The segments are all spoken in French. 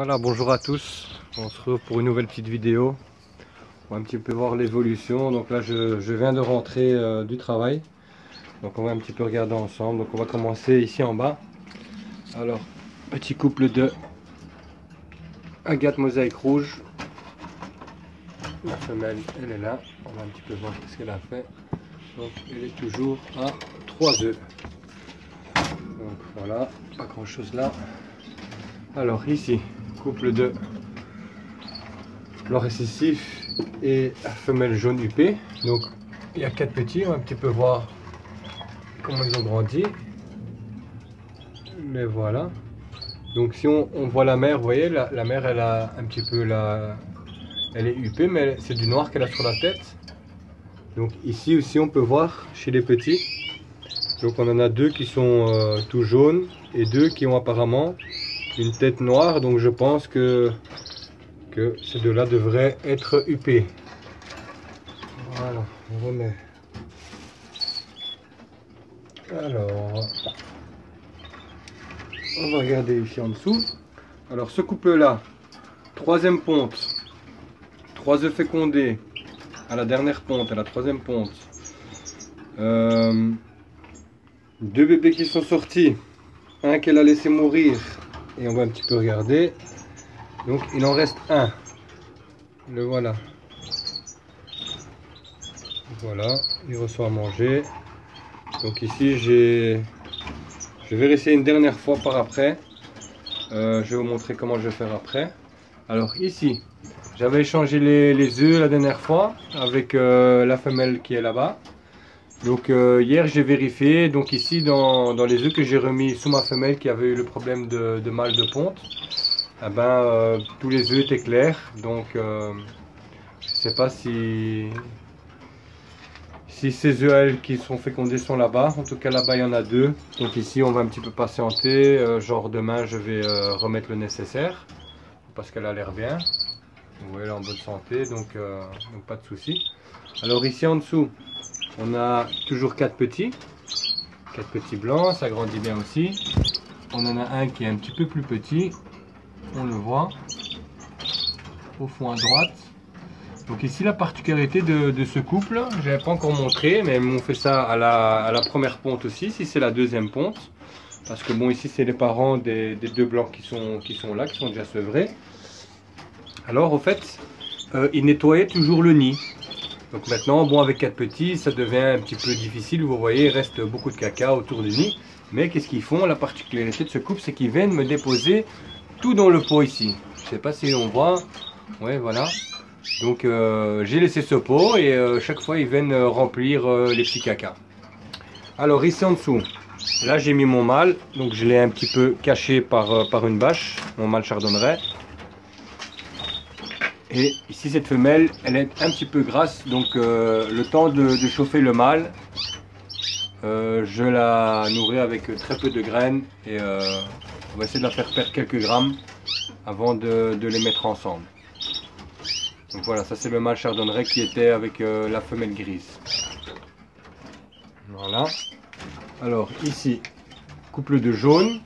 Voilà, bonjour à tous, on se retrouve pour une nouvelle petite vidéo. On va un petit peu voir l'évolution. Donc là je viens de rentrer du travail, donc on va un petit peu regarder ensemble. Donc on va commencer ici en bas. Alors, petit couple de Agathe mosaïque rouge. La femelle elle est là, on va un petit peu voir ce qu'elle a fait. Donc elle est toujours à 3 œufs. Donc voilà, pas grand chose là. Alors ici, couple de blanc récessif et femelle jaune huppée. Donc il y a 4 petits, on va un petit peu voir comment ils ont grandi. Mais voilà. Donc si on voit la mère, vous voyez, la mère elle a un petit peu elle est huppée, mais c'est du noir qu'elle a sur la tête. Donc ici aussi on peut voir chez les petits. Donc on en a 2 qui sont tout jaunes et 2 qui ont apparemment une tête noire. Donc je pense que ces 2-là devraient être huppés. Voilà, on remet. Alors, on va regarder ici en dessous. Alors ce couple-là, 3e ponte, 3 œufs fécondés à la dernière ponte, à la 3e ponte. 2 bébés qui sont sortis, un qu'elle a laissé mourir, et on va un petit peu regarder. Donc il en reste un. Le voilà. Voilà, il reçoit à manger. Donc ici je vais réessayer une dernière fois par après. Je vais vous montrer comment je vais faire après. Alors ici, j'avais échangé les œufs la dernière fois avec la femelle qui est là-bas. Donc hier j'ai vérifié. Donc ici dans les œufs que j'ai remis sous ma femelle qui avait eu le problème de mal de ponte, eh ben, tous les œufs étaient clairs. Donc je ne sais pas si ces œufs elles qui sont fécondés sont là-bas. En tout cas là-bas il y en a 2. Donc ici on va un petit peu patienter. Genre demain je vais remettre le nécessaire. Parce qu'elle a l'air bien. Vous voyez, elle est en bonne santé. Donc pas de souci. Alors ici en dessous on a toujours 4 petits. 4 petits blancs. Ça grandit bien aussi. On en a un qui est un petit peu plus petit. On le voit. Au fond à droite. Donc ici la particularité de ce couple, je n'avais pas encore montré, mais ils m'ont fait ça à la première ponte aussi, si c'est la 2e ponte. Parce que bon, ici c'est les parents des 2 blancs qui sont là, qui sont déjà sevrés. Alors au fait, ils nettoyaient toujours le nid. Donc maintenant, bon, avec 4 petits, ça devient un petit peu difficile. Vous voyez, il reste beaucoup de caca autour du nid. Mais qu'est-ce qu'ils font? La particularité de ce couple, c'est qu'ils viennent me déposer tout dans le pot ici. Je ne sais pas si on voit. Ouais, voilà. Donc j'ai laissé ce pot et chaque fois ils viennent remplir les petits cacas. Alors ici en dessous, là j'ai mis mon mâle, donc je l'ai un petit peu caché par une bâche, mon mâle chardonneret. Et ici cette femelle, elle est un petit peu grasse, donc le temps de chauffer le mâle, je la nourris avec très peu de graines et on va essayer de la faire perdre quelques grammes avant de les mettre ensemble. Donc voilà, ça c'est le mâle chardonneret qui était avec la femelle grise. Voilà. Alors ici, couple de jaune.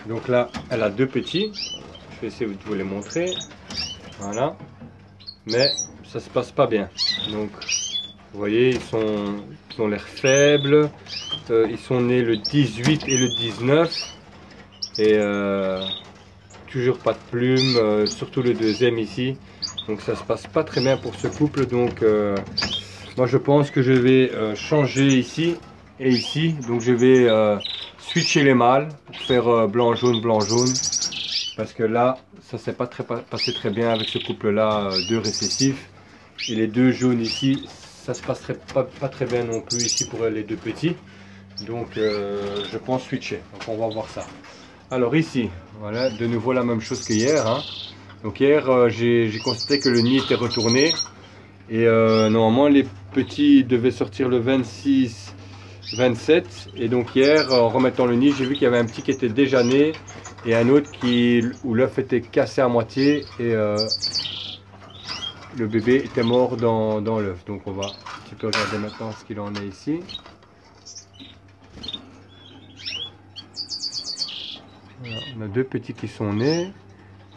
Donc là, elle a 2 petits. Je vais essayer de vous les montrer. Voilà. Mais ça se passe pas bien. Donc, vous voyez, ils ont l'air faibles. Ils sont nés le 18 et le 19. Et toujours pas de plumes, surtout le 2e ici. Donc ça se passe pas très bien pour ce couple. Donc moi je pense que je vais changer ici et ici. Donc je vais switcher les mâles pour faire blanc jaune parce que là ça s'est pas passé très bien avec ce couple là, 2 récessifs, et les 2 jaunes ici ça se passerait pas très bien non plus ici pour les 2 petits. Donc je pense switcher. Donc on va voir ça. Alors ici voilà, de nouveau la même chose que hier, hein. Donc hier, j'ai constaté que le nid était retourné et normalement les petits devaient sortir le 26, 27. Et donc hier, en remettant le nid, j'ai vu qu'il y avait un petit qui était déjà né et un autre où l'œuf était cassé à moitié et le bébé était mort dans l'œuf. Donc on va un petit peu regarder maintenant ce qu'il en est ici. Voilà, on a 2 petits qui sont nés.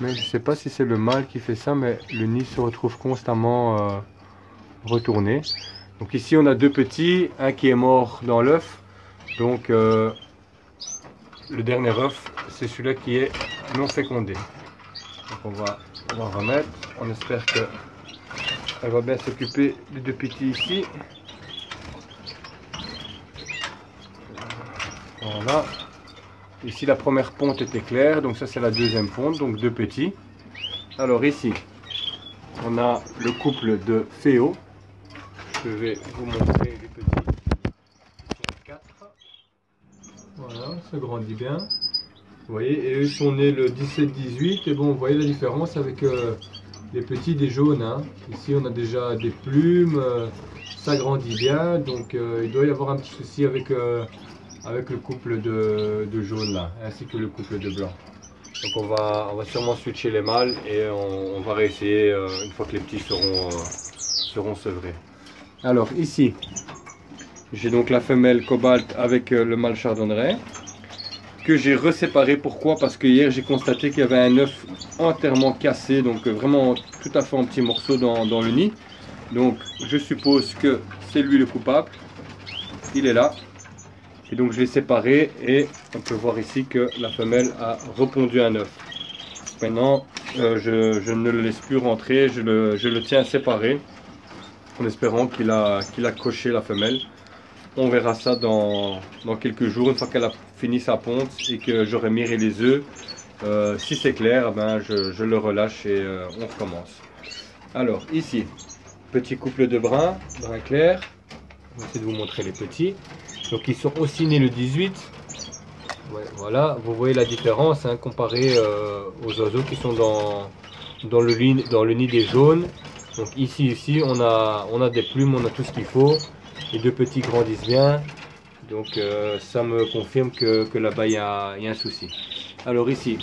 Mais je ne sais pas si c'est le mâle qui fait ça, mais le nid se retrouve constamment retourné. Donc ici on a deux petits, un qui est mort dans l'œuf. Donc le dernier œuf, c'est celui-là qui est non fécondé. Donc on va remettre, on espère que elle va bien s'occuper des deux petits ici. Voilà. Ici la première ponte était claire, donc ça c'est la deuxième ponte, donc deux petits. Alors ici, on a le couple de Féo. Je vais vous montrer les petits. Ils sont 4. Voilà, ça grandit bien. Vous voyez, et eux sont nés le 17-18. Et bon, vous voyez la différence avec les petits des jaunes. Hein. Ici, on a déjà des plumes. Ça grandit bien. Donc, il doit y avoir un petit souci avec le couple de jaune là, ainsi que le couple de blanc. Donc, on va sûrement switcher les mâles et on va réessayer une fois que les petits seront sevrés. Alors, ici, j'ai donc la femelle cobalt avec le mâle chardonneret que j'ai reséparé. Pourquoi? Parce que hier j'ai constaté qu'il y avait un œuf entièrement cassé, donc vraiment tout à fait en petits morceaux dans le nid. Donc je suppose que c'est lui le coupable. Il est là. Et donc je l'ai séparé et on peut voir ici que la femelle a repondu un œuf. Maintenant je ne le laisse plus rentrer, je le tiens séparé en espérant qu'il a coché la femelle. On verra ça dans quelques jours, une fois qu'elle a fini sa ponte et que j'aurai miré les œufs. Si c'est clair, ben je le relâche et on recommence. Alors ici, petit couple de brun clair. On va essayer de vous montrer les petits. Donc ils sont aussi nés le 18. Ouais, voilà, vous voyez la différence hein, comparé aux oiseaux qui sont dans le nid des jaunes. Donc ici on a des plumes, on a tout ce qu'il faut. Les deux petits grandissent bien, donc ça me confirme que là-bas il y a un souci. Alors ici,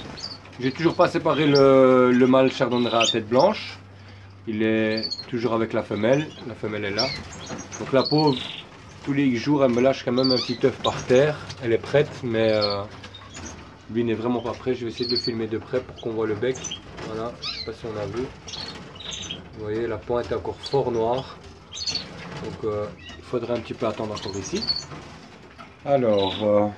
j'ai toujours pas séparé le mâle chardonneret à tête blanche. Il est toujours avec la femelle est là. Donc la pauvre, tous les jours elle me lâche quand même un petit œuf par terre. Elle est prête, mais lui n'est vraiment pas prêt. Je vais essayer de le filmer de près pour qu'on voit le bec. Voilà, je sais pas si on a vu. Vous voyez, la pointe est encore fort noire. Donc il faudrait un petit peu attendre encore ici. Alors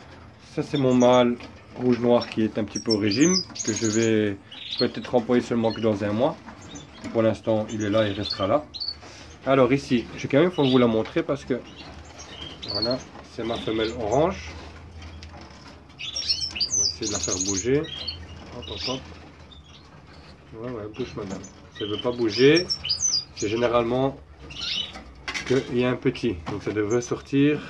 ça c'est mon mâle rouge noir qui est un petit peu au régime, que je vais peut-être employer seulement que dans un mois. Pour l'instant il est là, il restera là. Alors ici, je vais quand même vous la montrer parce que voilà, c'est ma femelle orange. On va essayer de la faire bouger. Hop, hop, hop. Ouais, bouge madame. Si elle ne veut pas bouger, c'est généralement qu'il y a un petit, donc ça devrait sortir,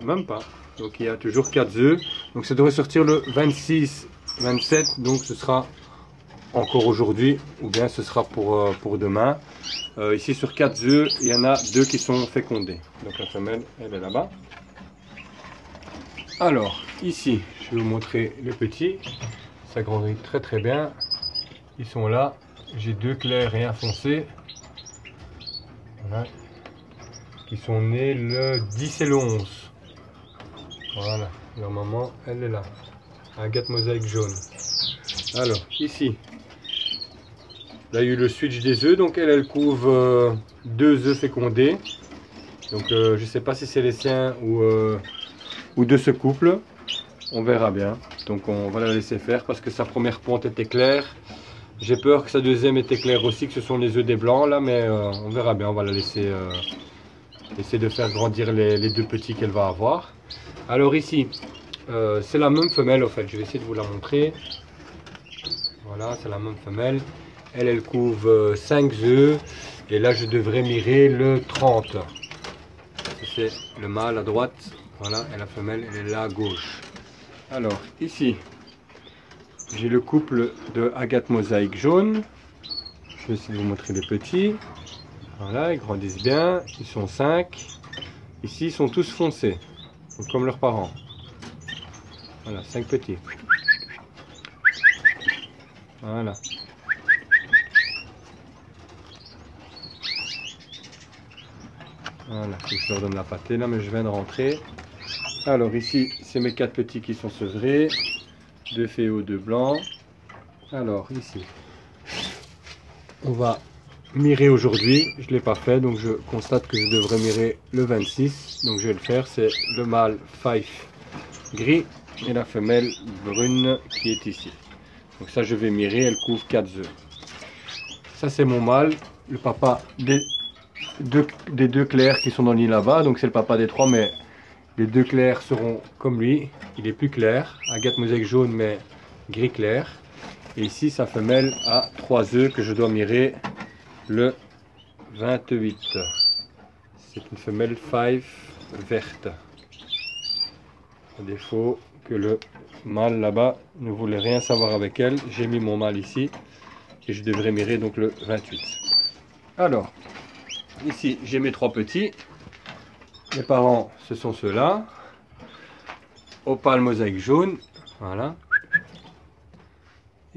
même pas, donc il y a toujours 4 œufs, donc ça devrait sortir le 26-27, donc ce sera encore aujourd'hui ou bien ce sera pour demain. Ici sur 4 œufs, il y en a 2 qui sont fécondés, donc la femelle elle est là-bas. Alors ici, je vais vous montrer les petits, ça grandit très très bien, ils sont là, j'ai 2 clairs et un foncé. Voilà. Qui sont nés le 10 et le 11. Voilà, leur maman, elle est là. Agate mosaïque jaune. Alors, ici, là, il y a eu le switch des œufs, donc elle couvre 2 œufs fécondés. Donc, je ne sais pas si c'est les siens ou de ce couple. On verra bien. Donc, on va la laisser faire parce que sa première ponte était claire. J'ai peur que sa deuxième était claire aussi, que ce sont les œufs des blancs là, mais on verra bien. On va la laisser essayer de faire grandir les 2 petits qu'elle va avoir. Alors ici, c'est la même femelle en fait. Je vais essayer de vous la montrer. Voilà, c'est la même femelle. Elle couvre 5 œufs. Et là, je devrais mirer le 30. C'est le mâle à droite. Voilà, et la femelle, elle est là à gauche. Alors ici, j'ai le couple de agate mosaïque jaune. Je vais essayer de vous montrer les petits. Voilà, ils grandissent bien. Ils sont 5. Ici, ils sont tous foncés, donc comme leurs parents. Voilà, 5 petits. Voilà. Voilà, je leur donne la pâtée là, mais je viens de rentrer. Alors ici, c'est mes 4 petits qui sont sevrés. 2 féos, 2 blancs. Alors ici, on va mirer aujourd'hui. Je ne l'ai pas fait, donc je constate que je devrais mirer le 26. Donc je vais le faire. C'est le mâle Fife gris et la femelle brune qui est ici. Donc ça, je vais mirer. Elle couvre 4 œufs. Ça, c'est mon mâle, le papa des deux clairs qui sont dans le nid là-bas. Donc c'est le papa des 3, mais les 2 clairs seront comme lui. Il est plus clair, agate mosaïque jaune, mais gris clair. Et ici, sa femelle a 3 œufs que je dois mirer le 28. C'est une femelle Fife verte. À défaut que le mâle là-bas ne voulait rien savoir avec elle, j'ai mis mon mâle ici et je devrais mirer donc le 28. Alors, ici j'ai mes 3 petits. Les parents, ce sont ceux-là. Opale mosaïque jaune, voilà.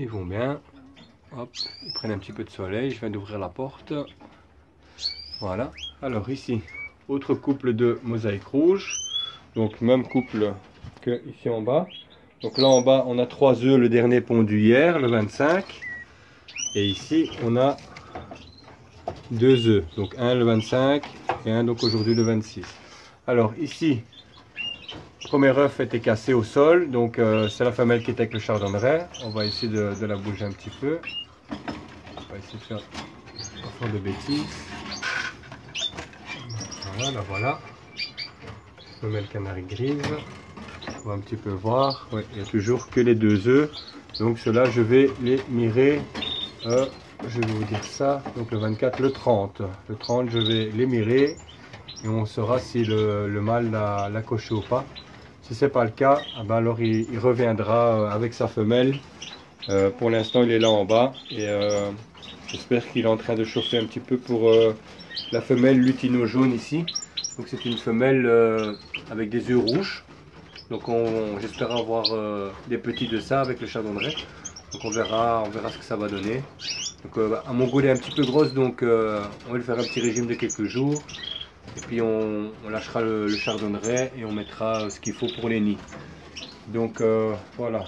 Ils vont bien. Hop, ils prennent un petit peu de soleil. Je viens d'ouvrir la porte. Voilà. Alors ici, autre couple de mosaïque rouge. Donc même couple que ici en bas. Donc là en bas, on a 3 œufs, le dernier pondu hier, le 25. Et ici, on a 2 œufs. Donc un le 25 et un donc aujourd'hui le 26. Alors ici, le premier œuf était cassé au sol, donc c'est la femelle qui était avec le chardonneret. On va essayer de la bouger un petit peu. On va essayer de faire pas faire de bêtises. Voilà, la voilà. Femelle canari grise. On va un petit peu voir. Ouais, il n'y a toujours que les 2 œufs. Donc ceux-là, je vais les mirer. Je vais vous dire ça. Donc le 24, le 30. Le 30, je vais les mirer. Et on saura si le mâle l'a coché ou pas. Si ce n'est pas le cas, ah ben alors il reviendra avec sa femelle. Pour l'instant, il est là en bas. Et j'espère qu'il est en train de chauffer un petit peu pour la femelle lutino jaune ici. Donc c'est une femelle avec des yeux rouges. Donc j'espère avoir des petits de ça avec le chardonneret. Donc on verra ce que ça va donner. Donc à mon goût, elle est un petit peu grosse, donc on va lui faire un petit régime de quelques jours. Et puis on lâchera le chardonneret et on mettra ce qu'il faut pour les nids. Donc voilà.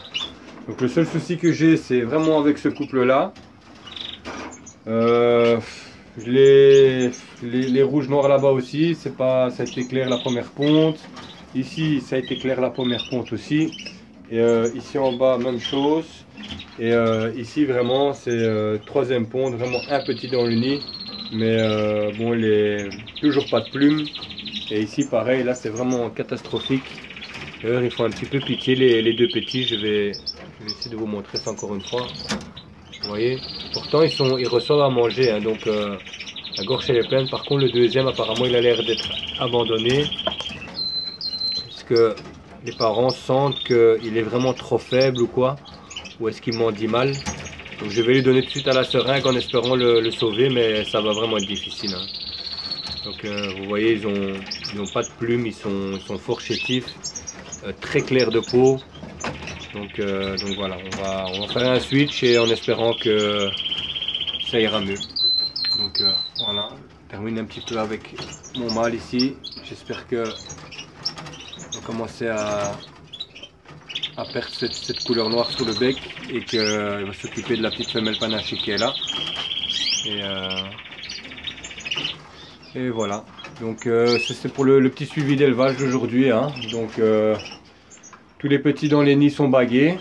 Donc le seul souci que j'ai, c'est vraiment avec ce couple-là. Les rouges noirs là-bas aussi, ça a été clair la première ponte. Ici, ça a été clair la première ponte aussi. Et ici en bas, même chose. Et ici, vraiment, c'est troisième ponte, vraiment un petit dans le nid. Mais bon, il est toujours pas de plumes. Et ici, pareil, là, c'est vraiment catastrophique. D'ailleurs, il faut un petit peu piquer les 2 petits. Je vais essayer de vous montrer ça encore une fois. Vous voyez, pourtant, ils reçoivent à manger. Hein, donc, la gorge, elle est pleine. Par contre, le deuxième, apparemment, il a l'air d'être abandonné. Est-ce que les parents sentent qu'il est vraiment trop faible ou quoi? Ou est-ce qu'il m'en dit mal? Donc je vais lui donner tout de suite à la seringue en espérant le sauver, mais ça va vraiment être difficile. Hein. Donc vous voyez, ils ont pas de plumes, ils sont fort chétifs, très clairs de peau. Donc voilà, on va faire un switch et en espérant que ça ira mieux. Donc voilà, on termine un petit peu avec mon mâle ici. J'espère que on va commencer à perdre cette couleur noire sur le bec et qu'il va s'occuper de la petite femelle panaché qui est là. Et voilà. Donc c'est pour le petit suivi d'élevage d'aujourd'hui. Hein. Donc tous les petits dans les nids sont bagués.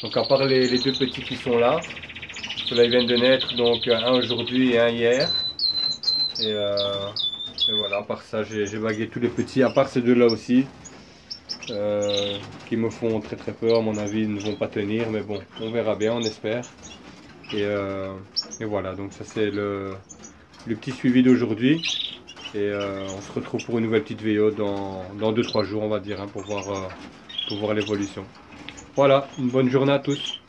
Donc à part les 2 petits qui sont là. Ceux-là ils viennent de naître, donc un aujourd'hui et un hier. Et voilà, à part ça j'ai bagué tous les petits, à part ces 2 là aussi. Qui me font très peur, à mon avis ils ne vont pas tenir, mais bon, on verra bien, on espère. Et voilà, donc ça c'est le petit suivi d'aujourd'hui. Et on se retrouve pour une nouvelle petite vidéo dans 2-3 jours, on va dire, hein, pour voir l'évolution. Voilà, une bonne journée à tous.